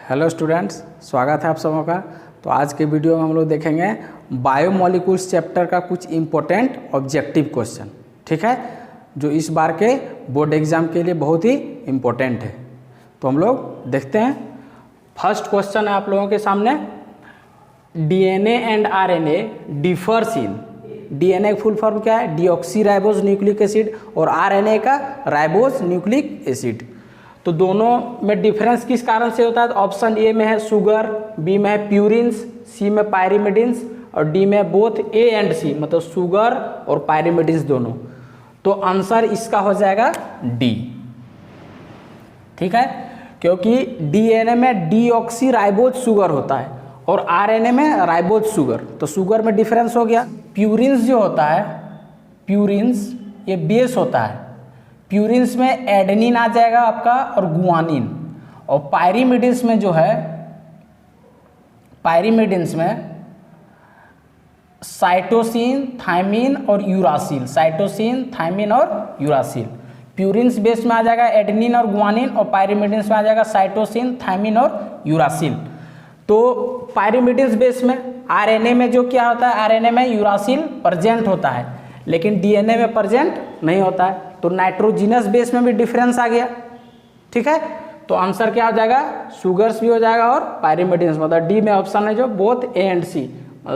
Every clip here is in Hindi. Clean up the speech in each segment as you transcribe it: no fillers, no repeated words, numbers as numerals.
हेलो स्टूडेंट्स, स्वागत है आप सबों का। तो आज के वीडियो में हम लोग देखेंगे बायोमोलिक्यूल्स चैप्टर का कुछ इम्पोर्टेंट ऑब्जेक्टिव क्वेश्चन, ठीक है, जो इस बार के बोर्ड एग्जाम के लिए बहुत ही इम्पोर्टेंट है। तो हम लोग देखते हैं। फर्स्ट क्वेश्चन है आप लोगों के सामने, DNA and RNA differs in. DNA का फुल फॉर्म क्या है? डीऑक्सी राइबोज न्यूक्लिक एसिड, और आरएनए का राइबोज न्यूक्लिक एसिड। तो दोनों में डिफरेंस किस कारण से होता है? तो ऑप्शन ए में है शुगर, बी में है प्यूरिन्स, सी में पायरिमिडिन्स, और डी में बोथ ए एंड सी, मतलब शुगर और पायरिमिडिन्स दोनों। तो आंसर इसका हो जाएगा डी, ठीक है, क्योंकि डीएनए में डीऑक्सी राइबोज शुगर होता है और आरएनए में राइबोज शुगर। तो शुगर में डिफरेंस हो गया। प्यूरिन्स जो होता है, प्यूरिन्स ये बेस होता है। प्यूरिन्स में एडेनिन आ जाएगा आपका और गुआनिन, और पायरिमिडिन्स में जो है, पायरिमिडिन्स में साइटोसिन, थायमिन और यूरासिल, साइटोसिन, थायमिन और यूरासिल। प्यूरिन्स बेस में आ जाएगा एडेनिन और गुआनिन, और पायरिमिडिन्स में आ जाएगा साइटोसिन, थायमिन और यूरासिल। तो पायरिमिडिन्स बेस में आरएनए में जो क्या होता है, आरएनए में यूरासिल प्रेजेंट होता है, लेकिन डीएनए में प्रेजेंट नहीं होता है। तो नाइट्रोजिनस बेस में भी डिफरेंस आ गया, ठीक है। तो आंसर क्या हो जाएगा? शुगर्स भी हो जाएगा और पायरिमिडिन्स, मतलब डी में ऑप्शन है जो both A and C,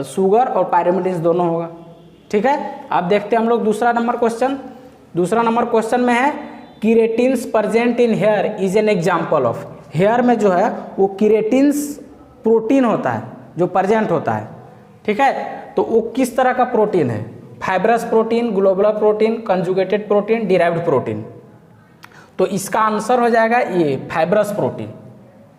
sugar और पायरिमिडिन्स दोनों होगा, ठीक है। अब देखते हैं हम लोग दूसरा नंबर क्वेश्चन। दूसरा नंबर क्वेश्चन में है keratins present in hair is an example of. Hair में जो है वो कीरेटिन्स प्रोटीन होता है जो प्रेजेंट होता है, ठीक है। तो वो किस तरह का प्रोटीन है? Fibrous protein, globular protein, conjugated protein, derived protein. तो इसका आंसर हो जाएगा ये फाइब्रस प्रोटीन,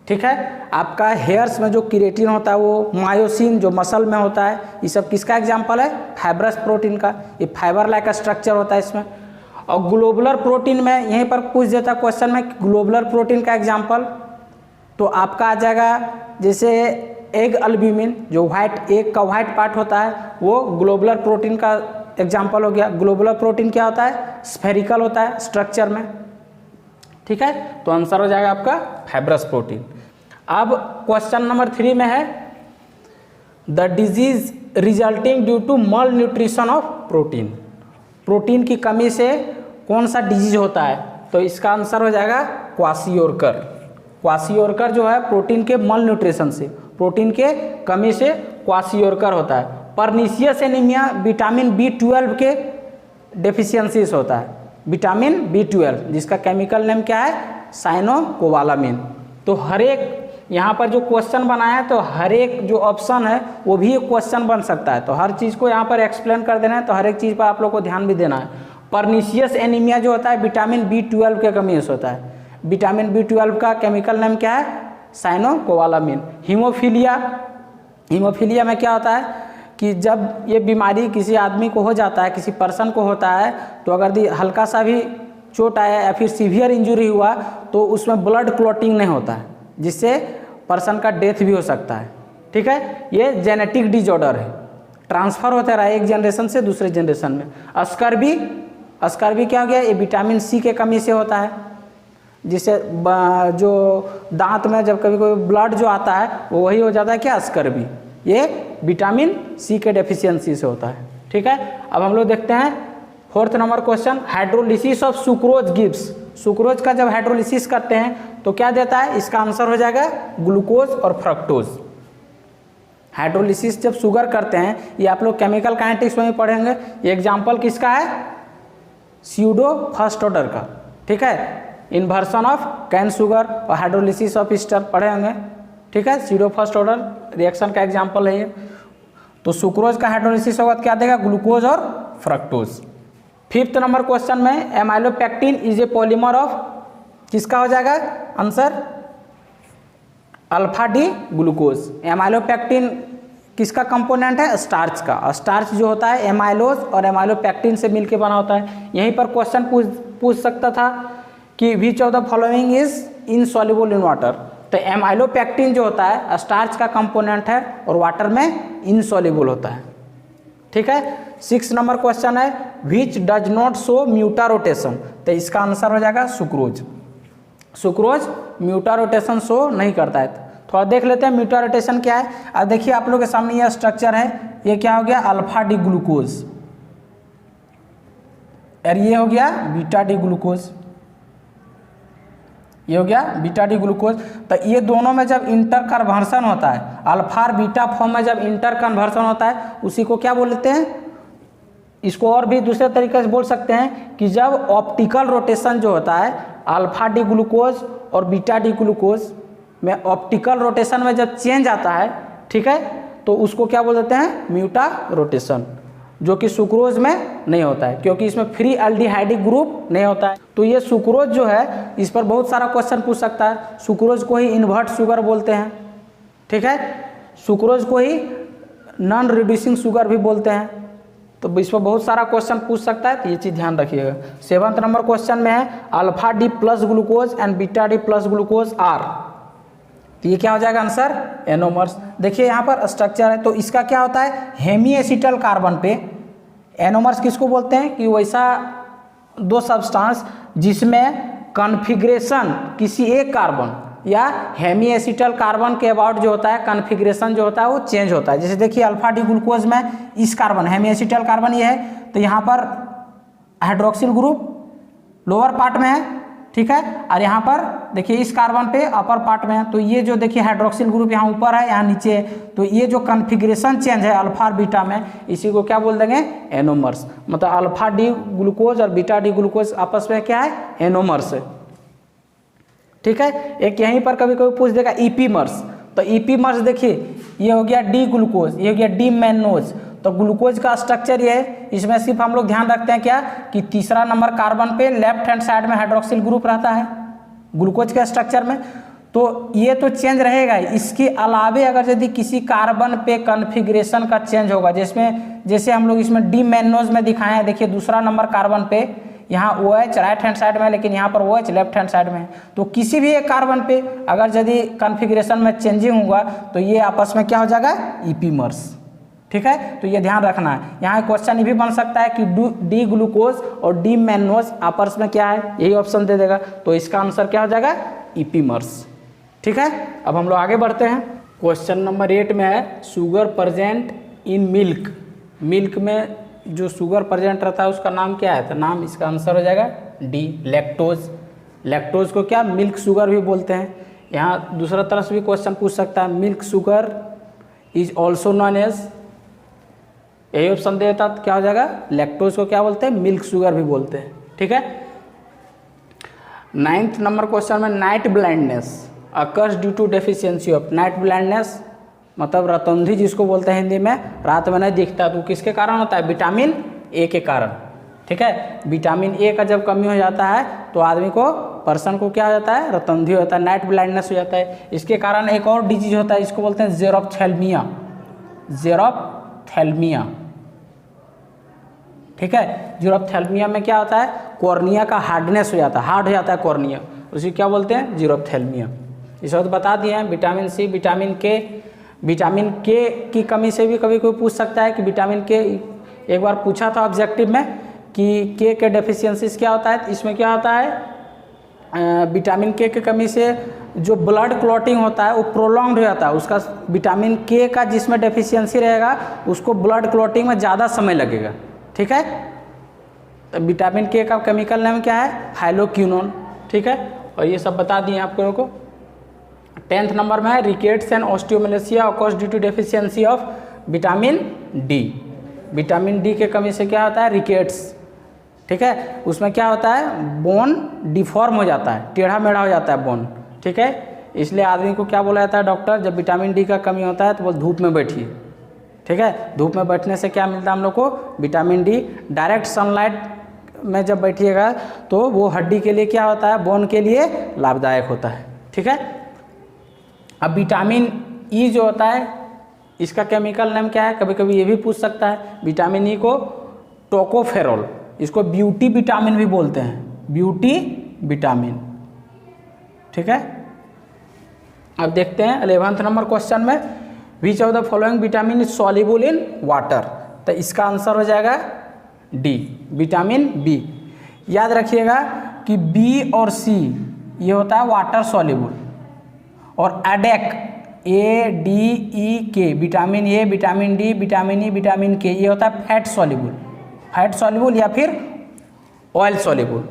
ठीक है। आपका हेयर्स में जो कीरेटिन होता है वो मायोसिन जो मसल में होता है, ये सब किसका एग्जाम्पल है? फाइब्रस प्रोटीन का। ये फाइबर लाइक का स्ट्रक्चर होता है इसमें। और ग्लोबुलर प्रोटीन में यहीं पर पूछ देता क्वेश्चन में ग्लोबुलर प्रोटीन का एग्जाम्पल, तो आपका आ जाएगा जैसे एग अल्ब्यूमिन, जो व्हाइट एग का व्हाइट पार्ट होता है, वो ग्लोबुलर प्रोटीन का एग्जाम्पल हो गया। ग्लोबुलर प्रोटीन क्या होता है? स्फेरिकल होता है स्ट्रक्चर में, ठीक है। तो आंसर हो जाएगा आपका फाइब्रस प्रोटीन। अब क्वेश्चन नंबर 3 में है the disease resulting due to malnutrition of protein. Protein की कमी से कौन सा डिजीज होता है? तो इसका आंसर हो जाएगा क्वाशियोरकर। क्वाशियोरकर जो है प्रोटीन के मल न्यूट्रिशन से, प्रोटीन के कमी से क्वाशियोरकर होता है। पर्नीशियस एनीमिया विटामिन B12 के डेफिशिएंसीज होता है। विटामिन B12 जिसका केमिकल नेम क्या है? साइनोकोबालामिन। तो हर एक यहाँ पर जो क्वेश्चन बनाया है, तो हर एक जो ऑप्शन है वो भी एक क्वेश्चन बन सकता है। तो हर चीज़ को यहाँ पर एक्सप्लेन कर देना है, तो हर एक चीज़ पर आप लोग को ध्यान भी देना है। पर्नीशियस एनीमिया जो होता है विटामिन B12 के कमी से होता है। विटामिन B12 का केमिकल नेम क्या है? साइनोकोबालामिन। हीमोफीलिया, हीमोफीलिया में क्या होता है कि जब ये बीमारी किसी आदमी को हो जाता है, किसी पर्सन को होता है, तो अगर हल्का सा भी चोट आया या फिर सीवियर इंजरी हुआ तो उसमें ब्लड क्लॉटिंग नहीं होता है, जिससे पर्सन का डेथ भी हो सकता है, ठीक है। ये जेनेटिक डिजॉर्डर है, ट्रांसफ़र होता रहा एक जनरेशन से दूसरे जनरेशन में। अस्कर्बी, अस्कर्बी क्या हो गया? ये विटामिन सी के कमी से होता है, जिससे जो दांत में जब कभी कोई ब्लड जो आता है वो वही हो जाता है क्या? अस्कर्बी। ये विटामिन सी के डेफिशिएंसी से होता है, ठीक है। अब हम लोग देखते हैं 4th number question, hydrolysis of sucrose gives. Sucrose का जब हाइड्रोलिसिस करते हैं तो क्या देता है? इसका आंसर हो जाएगा ग्लूकोज और फ्रक्टोज। हाइड्रोलिसिस जब शुगर करते हैं, ये आप लोग केमिकल काइनेटिक्स में भी पढ़ेंगे। ये एग्जाम्पल किसका है? स्यूडो फर्स्ट ऑर्डर का, ठीक है। इन्वर्सन ऑफ कैन शुगर और हाइड्रोलिसिस ऑफ ईस्टर पढ़े होंगे, ठीक है। स्यूडो फर्स्ट ऑर्डर रिएक्शन का एग्जाम्पल है ये। तो सुक्रोज का हाइड्रोलिसिस होगा तो क्या देगा? ग्लूकोज और फ्रक्टोज। 5th नंबर क्वेश्चन में amylopectin is a polymer of, किसका हो जाएगा answer? Alpha D glucose. Amylopectin किसका कंपोनेंट है? स्टार्च का। स्टार्च जो होता है एमाइलोज और एमाइलोपेक्टिन से मिलकर बना होता है। यहीं पर क्वेश्चन पूछ सकता था कि विच of the following is insoluble in water. तो एमाइलोपेक्टिन जो होता है स्टार्च का कंपोनेंट है और वाटर में इनसॉल्युबल होता है, ठीक है। 6 नंबर क्वेश्चन है which does not show mutarotation. तो इसका आंसर हो जाएगा sucrose. Sucrose mutarotation show नहीं करता है। थोड़ा देख लेते हैं म्यूटा रोटेशन क्या है। अब देखिए आप लोग के सामने यह स्ट्रक्चर है, ये क्या हो गया अल्फा डी ग्लूकोज, और ये हो गया बीटा डी ग्लूकोज, ये हो गया बीटा डी ग्लूकोज। तो ये दोनों में जब इंटर कन्वर्सन होता है, अल्फा और बीटा फॉर्म में जब इंटर कन्वर्सन होता है, उसी को क्या बोलते हैं, इसको और भी दूसरे तरीके से बोल सकते हैं कि जब ऑप्टिकल रोटेशन जो होता है अल्फा डी ग्लूकोज और बीटा डी ग्लूकोज में ऑप्टिकल रोटेशन में जब चेंज आता है, ठीक है, तो उसको क्या बोल देते हैं म्यूटा रोटेशन, जो कि सुक्रोज में नहीं होता है क्योंकि इसमें फ्री एल्डिहाइडिक ग्रुप नहीं होता है। तो ये सुक्रोज जो है, इस पर बहुत सारा क्वेश्चन पूछ सकता है। सुक्रोज को ही इन्वर्ट शुगर बोलते हैं, ठीक है, सुक्रोज को ही नॉन रिड्यूसिंग शुगर भी बोलते हैं। तो इस पर बहुत सारा क्वेश्चन पूछ सकता है, तो ये चीज़ ध्यान रखिएगा। 7th नंबर क्वेश्चन में है alpha D plus glucose and beta D plus glucose are, तो ये क्या हो जाएगा आंसर एनोमर्स। देखिए यहाँ पर स्ट्रक्चर है, तो इसका क्या होता है हेमी एसिटल कार्बन पे एनोमर्स किसको बोलते हैं कि वैसा दो सब्सटेंस जिसमें कॉन्फ़िगरेशन किसी एक कार्बन या हेमी एसिटल कार्बन के अबाउट जो होता है कॉन्फ़िगरेशन जो होता है वो चेंज होता है। जैसे देखिए अल्फा डी ग्लूकोज में इस कार्बन हेमी एसिटल कार्बन ये है, तो यहाँ पर हाइड्रोक्सिल ग्रुप लोअर पार्ट में है, ठीक है, और यहाँ पर देखिए इस कार्बन पे अपर पार्ट में है। तो ये जो देखिए हाइड्रोक्सिल ग्रुप यहाँ ऊपर है, यहाँ नीचे है, तो ये जो कॉन्फ़िगरेशन चेंज है अल्फा और बीटा में, इसी को क्या बोल देंगे एनोमर्स। मतलब अल्फा डी ग्लूकोज और बीटा डी ग्लूकोज आपस में क्या है एनोमर्स है, ठीक है। एक यहीं पर कभी कभी पूछ देगा ईपीमर्स, तो ईपीमर्स देखिए ये हो गया डी ग्लूकोज, ये हो गया डी मैनोज। तो ग्लूकोज का स्ट्रक्चर ये है, इसमें सिर्फ हम लोग ध्यान रखते हैं क्या कि तीसरा नंबर कार्बन पे लेफ्ट हैंड साइड में हाइड्रोक्सिल ग्रुप रहता है ग्लूकोज के स्ट्रक्चर में, तो ये तो चेंज रहेगा। इसके अलावे अगर यदि किसी कार्बन पे कॉन्फ़िगरेशन का चेंज होगा, जिसमें जैसे हम लोग इसमें डी मैनोज में दिखाए हैं, देखिए दूसरा नंबर कार्बन पे यहाँ OH राइट हैंड साइड में है, लेकिन यहाँ पर OH लेफ्ट हैंड साइड में है। तो किसी भी एक कार्बन पे अगर यदि कॉन्फ़िगरेशन में चेंजिंग हुआ तो ये आपस में क्या हो जाएगा ईपीमर्स, ठीक है। तो ये ध्यान रखना है। यहाँ क्वेश्चन ये भी बन सकता है कि डी ग्लूकोज और डी मैनोज आपस में क्या है, यही ऑप्शन दे देगा, तो इसका आंसर क्या हो जाएगा ईपीमर्स, ठीक है। अब हम लोग आगे बढ़ते हैं। क्वेश्चन नंबर 8 में है sugar present in milk, milk में जो शुगर प्रेजेंट रहता है उसका नाम क्या है, तो नाम इसका आंसर हो जाएगा डी लैक्टोज। लैक्टोज को क्या मिल्क शुगर भी बोलते हैं। यहाँ दूसरा तरह से भी क्वेश्चन पूछ सकता है milk sugar is also known as, यही ऑप्शन देता तो क्या हो जाएगा लैक्टोज को क्या बोलते हैं मिल्क शुगर भी बोलते हैं, ठीक है। 9th नंबर क्वेश्चन में night blindness occurs due to deficiency of, night blindness मतलब रतौंधी जिसको बोलते हैं हिंदी में, रात में नहीं दिखता, तो किसके कारण होता है विटामिन ए के कारण, ठीक है। विटामिन ए का जब कमी हो जाता है तो आदमी को पर्सन को क्या हो जाता है रतौंधी होता है, नाइट ब्लाइंडनेस हो जाता है। इसके कारण एक और डिजीज होता है, इसको बोलते हैं जेरोप्थेल्मिया, जेरोप्थेल्मिया, ठीक है। जेरोप्थेल्मिया में क्या होता है कॉर्निया का हार्डनेस हो जाता है, हार्ड हो जाता है कॉर्निया, उसी क्या बोलते हैं जेरोप्थेल्मिया। इस वक्त बता दिए हैं विटामिन सी, विटामिन के की कमी से भी कभी कोई पूछ सकता है कि विटामिन के, एक बार पूछा था ऑब्जेक्टिव में कि के डेफिशिएंसीज क्या होता है, इसमें क्या होता है विटामिन के कमी से जो ब्लड क्लॉटिंग होता है वो प्रोलॉन्ग हो जाता है, उसका विटामिन के का जिसमें डेफिशिएंसी रहेगा उसको ब्लड क्लॉटिंग में ज़्यादा समय लगेगा, ठीक है। तो विटामिन के का केमिकल नेम क्या है हाइलोक्विनोन, ठीक है। और ये सब बता दिए आप लोगों को। 10th नंबर में है rickets and osteomalacia occurs due to deficiency of vitamin D, vitamin D के कमी से क्या होता है रिकेट्स, ठीक है। उसमें क्या होता है बोन डिफॉर्म हो जाता है, टेढ़ा मेढ़ा हो जाता है बोन, ठीक है। इसलिए आदमी को क्या बोला जाता है डॉक्टर, जब विटामिन डी का कमी होता है तो वो धूप में बैठिए, ठीक है। धूप में बैठने से क्या मिलता है हम लोग को विटामिन डी। डायरेक्ट सनलाइट में जब बैठिएगा तो वो हड्डी के लिए क्या होता है बोन के लिए लाभदायक होता है, ठीक है। अब विटामिन ई जो होता है इसका केमिकल नेम क्या है, कभी कभी ये भी पूछ सकता है। विटामिन ई को टोकोफेरोल, इसको ब्यूटी विटामिन भी बोलते हैं, ब्यूटी विटामिन, ठीक है। अब देखते हैं 11th नंबर क्वेश्चन में विच of the following vitamin is soluble in water, तो इसका आंसर हो जाएगा डी विटामिन बी। याद रखिएगा कि बी और सी ये होता है वाटर सॉल्युबल, और एडेक ए डी ई के, vitamin A, vitamin D, vitamin E, vitamin के, ये होता है फैट सॉल्युबल या फिर ऑयल सॉल्युबल।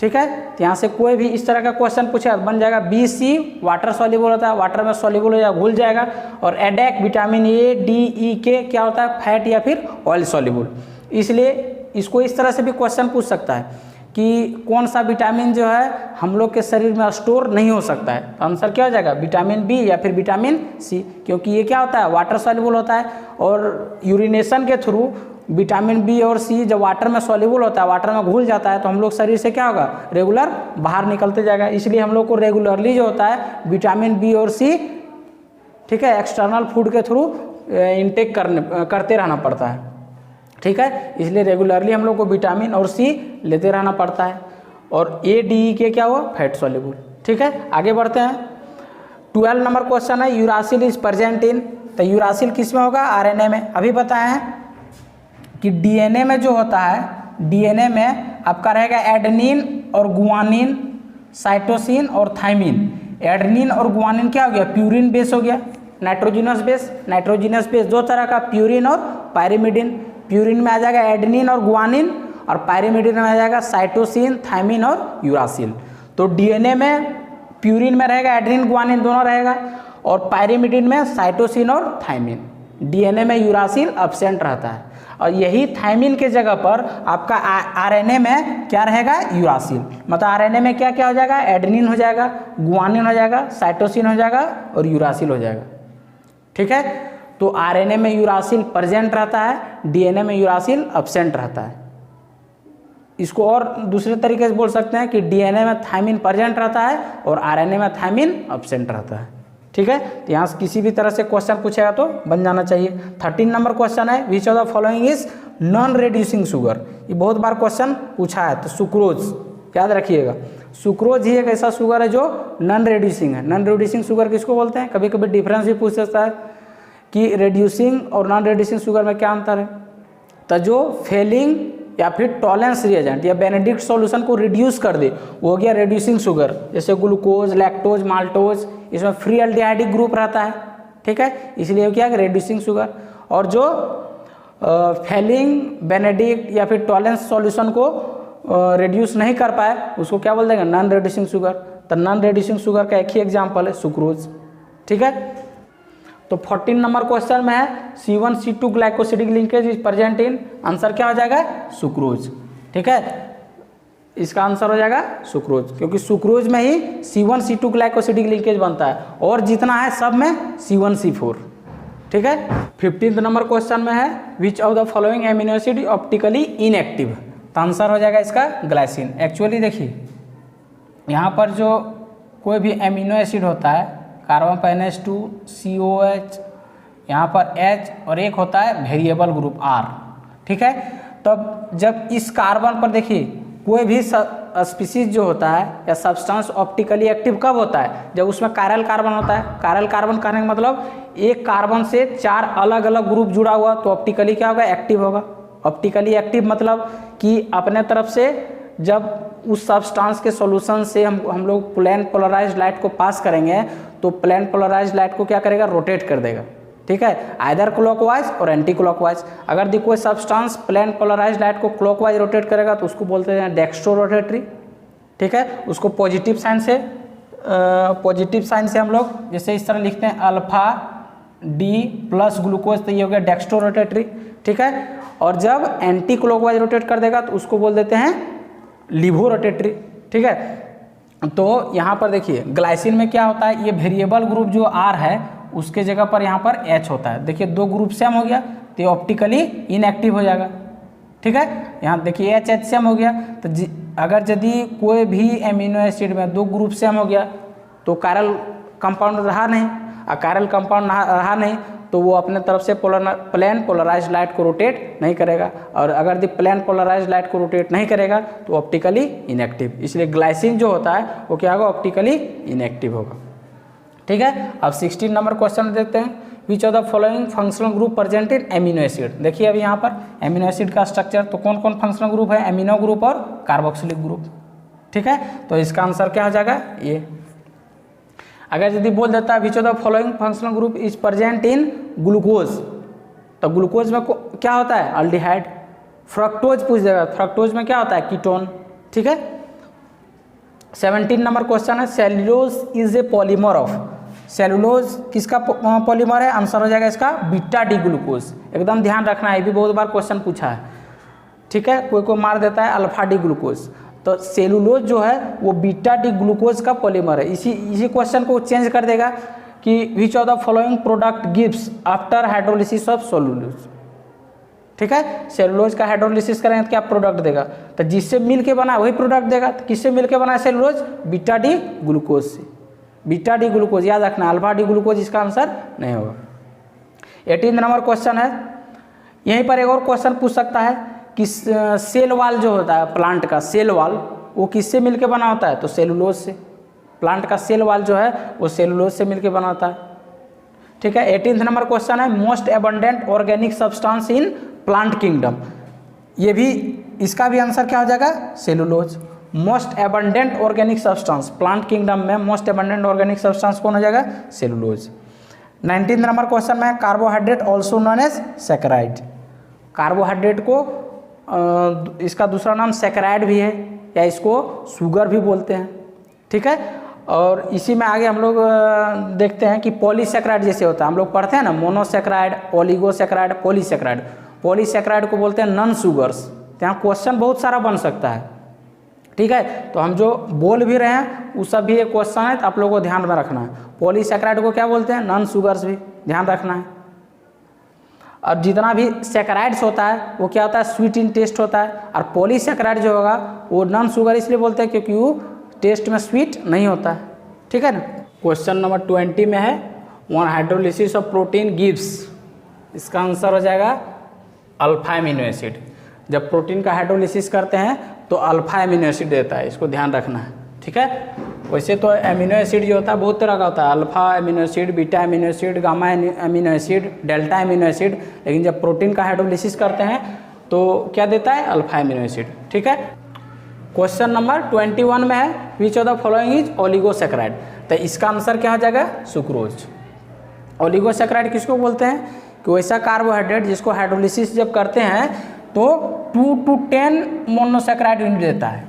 ठीक है, तो यहाँ से कोई भी इस तरह का क्वेश्चन पूछे बन जाएगा बी सी वाटर सॉल्युबल होता है, वाटर में सॉल्युबल हो जाएगा, घुल जाएगा। और एडेक विटामिन ए डी ई के क्या होता है, फैट या फिर ऑयल सॉल्युबल। इसलिए इसको इस तरह से भी क्वेश्चन पूछ सकता है कि कौन सा विटामिन जो है हम लोग के शरीर में स्टोर नहीं हो सकता है, तो आंसर क्या हो जाएगा, विटामिन बी या फिर विटामिन सी, क्योंकि ये क्या होता है, वाटर सॉल्युबल होता है। और यूरिनेशन के थ्रू विटामिन बी और सी जब वाटर में सॉल्युबल होता है, वाटर में घुल जाता है, तो हम लोग शरीर से क्या होगा, रेगुलर बाहर निकलते जाएगा। इसलिए हम लोग को रेगुलरली जो होता है विटामिन बी और सी, ठीक है, एक्सटर्नल फूड के थ्रू इनटेक करते रहना पड़ता है। ठीक है, इसलिए रेगुलरली हम लोग को विटामिन और सी लेते रहना पड़ता है। और ए डी ई के क्या हुआ, फैट सॉल्युबल। ठीक है, आगे बढ़ते हैं। 12 नंबर क्वेश्चन है, यूरासिल इज प्रेजेंट इन, तो यूरासिल किस में होगा, आरएनए में। अभी बताए हैं कि डीएनए में जो होता है, डीएनए में आपका रहेगा एडेनिन और गुआनिन, साइटोसिन और थाइमिन। एडेनिन और गुआनिन क्या हो गया, प्यूरिन बेस हो गया, नाइट्रोजिनस बेस दो तरह का, प्यूरिन और पायरिमिडिन। प्यूरिन में आ जाएगा एडेनिन और गुआनिन, और पायरिमिडिन में आ जाएगा साइटोसिन, थाइमिन और यूरासिल। तो डीएनए में प्यूरिन में रहेगा एडेनिन गुआनिन दोनों रहेगा, और पायरिमिडिन में साइटोसिन और थाइमिन। डीएनए में यूरासिल एब्सेंट रहता है, और यही थाइमिन के जगह पर आपका आरएनए में क्या रहेगा, यूरासिल। मतलब आरएनए में क्या क्या हो जाएगा, एडेनिन हो जाएगा, गुआनिन हो जाएगा, साइटोसिन हो जाएगा और यूरासिल हो जाएगा। ठीक है, तो आरएनए में यूरासिल प्रेजेंट रहता है, डीएनए में यूरासिल एब्सेंट रहता है। इसको और दूसरे तरीके से बोल सकते हैं कि डीएनए में थाइमिन प्रेजेंट रहता है और आरएनए में थाइमिन एब्सेंट रहता है। ठीक है, तो यहाँ से किसी भी तरह से क्वेश्चन पूछेगा तो बन जाना चाहिए। 13 नंबर क्वेश्चन है, which of the following is non reducing sugar. ये बहुत बार क्वेश्चन पूछा है, तो सुक्रोज याद रखिएगा। सुक्रोज ही एक ऐसा शुगर है जो नॉन रेड्यूसिंग है। नॉन रेड्यूसिंग शुगर किसको बोलते हैं, कभी कभी डिफरेंस भी पूछ सकता है कि रेड्यूसिंग और नॉन रेड्यूसिंग शुगर में क्या अंतर है। तो जो फेलिंग या फिर टॉलेंस रिएजेंट या बेनेडिक्ट सॉल्यूशन को रिड्यूस कर दे, वो हो गया रेड्यूसिंग शुगर। जैसे ग्लूकोज, लैक्टोज, माल्टोज, इसमें फ्री एल्डिहाइडिक ग्रुप रहता है। ठीक है, इसलिए क्या है रेड्यूसिंग शुगर। और जो फेलिंग, बेनेडिक्ट या फिर टॉलेंस सॉल्यूशन को रिड्यूस नहीं कर पाए, उसको क्या बोल देंगे, नॉन रेड्यूसिंग शुगर। तो नॉन रेड्यूसिंग शुगर का एक ही एग्जाम्पल है सुक्रोज। ठीक है, तो 14 नंबर क्वेश्चन में है C1C2 glycosidic linkage is present in, answer क्या हो जाएगा, सुक्रोज। ठीक है, इसका आंसर हो जाएगा सुक्रोज, क्योंकि सुक्रोज में ही C1C2 ग्लाइकोसिडिक लिंकेज बनता है, और जितना है सब में C1C4। ठीक है, 15 नंबर क्वेश्चन में है which of the following amino acid optically inactive, तो आंसर हो जाएगा इसका ग्लाइसिन। एक्चुअली देखिए यहाँ पर जो कोई भी एमिनो एसिड होता है, कार्बन पर NH2, COH, यहाँ पर H और एक होता है वेरिएबल ग्रुप R। ठीक है, तब जब इस कार्बन पर देखिए कोई भी स्पीसीज जो होता है या सब्सटेंस ऑप्टिकली एक्टिव कब होता है, जब उसमें कायरल कार्बन होता है। कायरल कार्बन कहने का मतलब एक कार्बन से 4 अलग अलग ग्रुप जुड़ा हुआ, तो ऑप्टिकली क्या होगा, एक्टिव होगा। ऑप्टिकली एक्टिव मतलब कि अपने तरफ से जब उस सब्सटेंस के सॉल्यूशन से हम लोग प्लेन पोलराइज्ड लाइट को पास करेंगे, तो प्लेन पोलराइज्ड लाइट को क्या करेगा, रोटेट कर देगा। ठीक है, आइदर क्लॉकवाइज और एंटी क्लॉकवाइज। अगर देखो कोई सब्सटेंस प्लेन पोलराइज्ड लाइट को क्लॉकवाइज रोटेट करेगा तो उसको बोलते हैं डेक्स्ट्रो रोटेटरी। ठीक है, उसको पॉजिटिव साइन से हम लोग जैसे इस तरह लिखते हैं अल्फा डी प्लस ग्लूकोज, तो ये हो गया डेक्स्ट्रो रोटेटरी। ठीक है, और जब एंटी क्लॉकवाइज रोटेट कर देगा तो उसको बोल देते हैं लिवो रोटेटरी। ठीक है, तो यहाँ पर देखिए ग्लाइसिन में क्या होता है, ये वेरिएबल ग्रुप जो R है उसके जगह पर यहाँ पर H होता है। देखिए 2 ग्रुप सेम हो गया तो ये ऑप्टिकली इनएक्टिव हो जाएगा। ठीक है, यहाँ देखिए H सेम हो गया, तो अगर यदि कोई भी एमिनो एसिड में 2 ग्रुप सेम हो गया तो कायरल कंपाउंड रहा नहीं, और कायरल कंपाउंड रहा नहीं तो वो अपने तरफ से प्लेन पोलराइज्ड लाइट को रोटेट नहीं करेगा, और अगर दी प्लेन पोलराइज्ड लाइट को रोटेट नहीं करेगा तो ऑप्टिकली इनएक्टिव। इसलिए ग्लाइसिन जो होता है वो क्या होगा, ऑप्टिकली इनएक्टिव होगा। ठीक है, अब 16 नंबर क्वेश्चन देखते हैं, विच of the following functional group present in amino acid. देखिए अभी यहाँ पर एमिनो एसिड का स्ट्रक्चर, तो कौन कौन फंक्शनल ग्रुप है, एमिनो ग्रुप और कार्बोक्सिलिक ग्रुप। ठीक है, तो इसका आंसर क्या हो जाएगा, ये। अगर यदि बोल देता है which of the following functional group is present in glucose, तो ग्लूकोज में क्या होता है? अल्डिहाइड। फ्रक्टोज पूछ देगा, फ्रक्टोज में क्या होता है? कीटोन। ठीक है। 17 नंबर क्वेश्चन है cellulose is a polymer of, cellulose किसका पॉलीमर है? आंसर हो जाएगा इसका बीटा डी ग्लूकोज। एकदम ध्यान रखना है, ये भी बहुत बार क्वेश्चन पूछा है। ठीक है, कोई को मार देता है अल्फा डी ग्लूकोज, तो सेलुलोज जो है वो बीटा डी ग्लूकोज का पॉलीमर है। इसी क्वेश्चन को चेंज कर देगा कि विच of the following product gives after hydrolysis of cellulose. ठीक है, सेलुलोज का हाइड्रोलिसिस करेंगे तो क्या प्रोडक्ट देगा? तो जिससे मिल के बना वही प्रोडक्ट देगा। तो किससे मिल के बना है सेलुलोज? बीटा डी ग्लूकोज से। बीटा डी ग्लूकोज याद रखना, अल्फा डी ग्लूकोज इसका आंसर नहीं होगा। 18 नंबर क्वेश्चन है, यहीं पर एक और क्वेश्चन पूछ सकता है कि सेल वाल जो होता है प्लांट का, सेल वाल वो किससे मिलके बना होता है? तो सेलुलोज से। प्लांट का सेल वाल जो है वो सेलुलोज से मिलके बना होता है। ठीक है। 18 नंबर क्वेश्चन है most abundant organic substance in plant kingdom, ये भी इसका भी आंसर क्या हो जाएगा? Cellulose. Most abundant organic substance plant kingdom में मोस्ट एबंडेंट ऑर्गेनिक सब्सटेंस कौन हो जाएगा? सेलुलोज। 19 नंबर क्वेश्चन में carbohydrate also known as saccharide, carbohydrate को इसका दूसरा नाम सैकराइड भी है या इसको शुगर भी बोलते हैं। ठीक है। और इसी में आगे हम लोग देखते हैं कि पॉलीसैकराइड जैसे होता है, हम लोग पढ़ते हैं ना मोनोसैकराइड, ओलिगोसैकराइड, पॉलीसैकराइड। पॉलीसैकराइड को बोलते हैं नॉन शुगर्स। यहाँ क्वेश्चन बहुत सारा बन सकता है। ठीक है, तो हम जो बोल भी रहे हैं वो सब भी एक क्वेश्चन है, तो आप लोगों को ध्यान में रखना है। पॉलीसैकराइड को क्या बोलते हैं? नॉन शुगर्स भी ध्यान रखना है। और जितना भी सैकराइड्स होता है वो क्या होता है? स्वीट इन टेस्ट होता है। और पॉलीसैकराइड जो होगा वो नॉन शुगर इसलिए बोलते हैं क्योंकि वो टेस्ट में स्वीट नहीं होता है। ठीक है ना। क्वेश्चन नंबर 20 में है one hydrolysis of protein gives, इसका आंसर हो जाएगा अल्फा एमिनो एसिड। जब प्रोटीन का हाइड्रोलिसिस करते हैं तो अल्फा एमिनो एसिड देता है, इसको ध्यान रखना है। ठीक है। वैसे तो एमिनो एसिड जो होता है बहुत तरह का होता है, alpha amino acid, beta amino acid, gamma amino acid, delta amino acid, लेकिन जब प्रोटीन का हाइड्रोलिसिस करते हैं तो क्या देता है? Alpha amino acid. ठीक है। क्वेश्चन नंबर 21 में है which of the following is oligosaccharide, तो इसका आंसर क्या हो जाएगा? सुक्रोज। ओलिगोसैकराइड किसको बोलते हैं? कि वैसा कार्बोहाइड्रेट जिसको हाइड्रोलिसिस जब करते हैं तो 2 to 10 मोनोसैकराइड यूनिट देता है।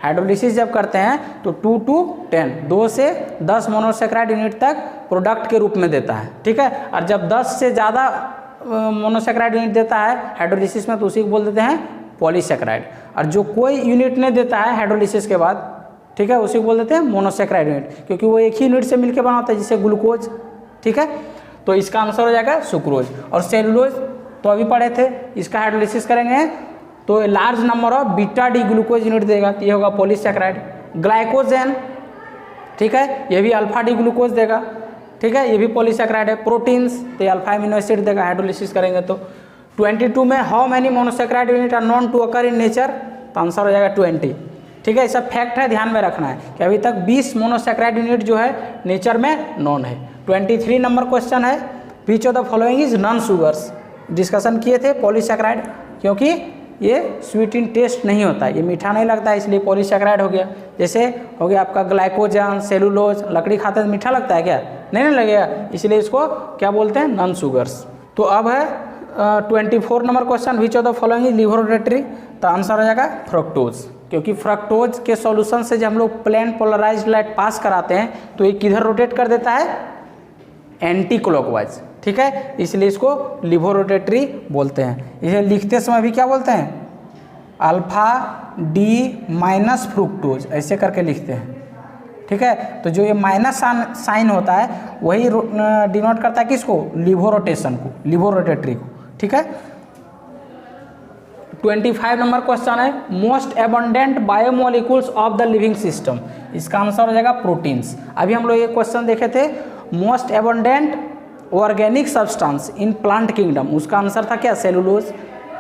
हाइड्रोलिसिस जब करते हैं तो 2 to 10, 2 से 10 मोनोसैकराइड यूनिट तक प्रोडक्ट के रूप में देता है। ठीक है। और जब 10 से ज़्यादा मोनोसैकराइड यूनिट देता है हाइड्रोलिसिस में तो उसी को बोल देते हैं पॉलीसैकराइड। और जो कोई यूनिट नहीं देता है हाइड्रोलिसिस के बाद, ठीक है, उसी को बोल देते हैं मोनोसैकराइड यूनिट, क्योंकि वो एक ही यूनिट से मिलकर बना होता है जिसे ग्लूकोज। ठीक है। तो इसका आंसर हो जाएगा सुक्रोज। और सेलुलोज तो अभी पढ़े थे, इसका हाइड्रोलिसिस करेंगे तो large number of beta D glucose unit देगा, तो ये होगा पॉलीसैकराइड। ग्लाइकोजेन, ठीक है, ये भी अल्फा डी ग्लूकोज देगा। ठीक है, ये भी पॉलीसैकराइड है। प्रोटीन्स तो अल्फा एमिनो एसिड देगा हाइड्रोलिसिस करेंगे तो। 22 में how many monosaccharide unit are known to occur in nature, तो आंसर हो जाएगा 20। ठीक है, ये सब फैक्ट है, ध्यान में रखना है कि अभी तक 20 मोनोसैकराइड यूनिट जो है नेचर में नॉन है। 23 नंबर क्वेश्चन है which of the following is non sugars. Discussion किए थे पॉलीसैकराइड, क्योंकि ये स्वीट इन टेस्ट नहीं होता है, ये मीठा नहीं लगता है, इसलिए पॉलीसैकराइड हो गया। जैसे हो गया आपका ग्लाइकोजन, सेलुलोज, लकड़ी खाते तो मीठा लगता है क्या? नहीं लगेगा, इसलिए इसको क्या बोलते हैं? Non sugars. तो अब है 24 number question which of the following is laevorotatory, तो आंसर हो जाएगा फ्रक्टोज, क्योंकि फ्रक्टोज के सॉल्यूशन से जब हम लोग प्लेन पोलराइज्ड लाइट पास कराते हैं तो ये किधर रोटेट कर देता है? Anti clockwise. ठीक है, इसलिए इसको लिवोरोटेटरी बोलते हैं। इसे लिखते समय भी क्या बोलते हैं? अल्फा डी माइनस फ्रुक्टोज, ऐसे करके लिखते हैं। ठीक है, तो जो ये माइनस साइन होता है वही डिनोट करता है किसको? लिवोरोटेशन को, लिवोरोटेटरी को। ठीक है। 25 नंबर क्वेश्चन है most abundant biomolecules of the living system, इसका आंसर हो जाएगा प्रोटीन्स। अभी हम लोग ये क्वेश्चन देखे थे most abundant organic substance in plant kingdom, उसका आंसर था क्या? सेलुलोज।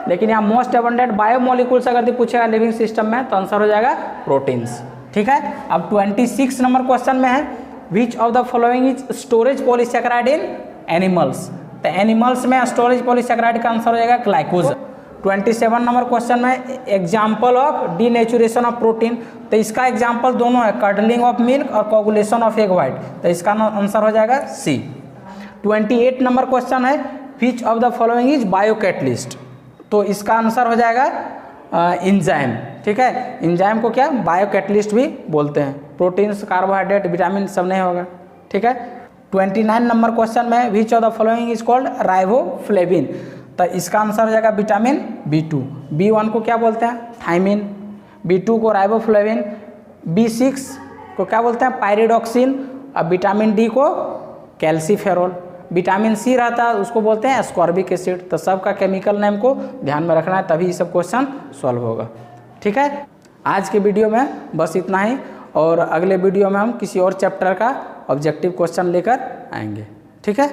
लेकिन यहाँ मोस्ट एबंडेंट बायोमोलिक्यूल्स अगर पूछेगा लिविंग सिस्टम में तो आंसर हो जाएगा प्रोटीन्स। ठीक है। अब 26 नंबर क्वेश्चन में है which of the following is storage polysaccharide in animals, तो एनिमल्स में स्टोरेज पॉलीसैकराइड का आंसर हो जाएगा ग्लाइकोजन। 27 नंबर क्वेश्चन में example of denaturation of protein, तो इसका एग्जाम्पल दोनों है, कर्डलिंग ऑफ मिल्क और कोगुलेशन ऑफ एग वाइट, तो इसका आंसर हो जाएगा सी। 28 नंबर क्वेश्चन है which of the following is biocatalyst, तो इसका आंसर हो जाएगा इंजाइम। ठीक है, इंजाइम को क्या बायोकैटलिस्ट भी बोलते हैं। प्रोटीन्स, कार्बोहाइड्रेट, विटामिन सब नहीं होगा। ठीक है, 29 नंबर क्वेश्चन में विच of the following is called riboflavin, तो इसका आंसर हो जाएगा विटामिन B2। B1 को क्या बोलते हैं, थायमिन, B2 को राइबोफ्लेविन, B6 को क्या बोलते हैं, पायरिडॉक्सिन, और विटामिन D को कैल्सीफेरोल, विटामिन C रहता है उसको बोलते हैं एस्कॉर्बिक एसिड। तो सबका केमिकल नेम को ध्यान में रखना है, तभी ये सब क्वेश्चन सॉल्व होगा। ठीक है, आज के वीडियो में बस इतना ही, और अगले वीडियो में हम किसी और चैप्टर का ऑब्जेक्टिव क्वेश्चन लेकर आएंगे। ठीक है।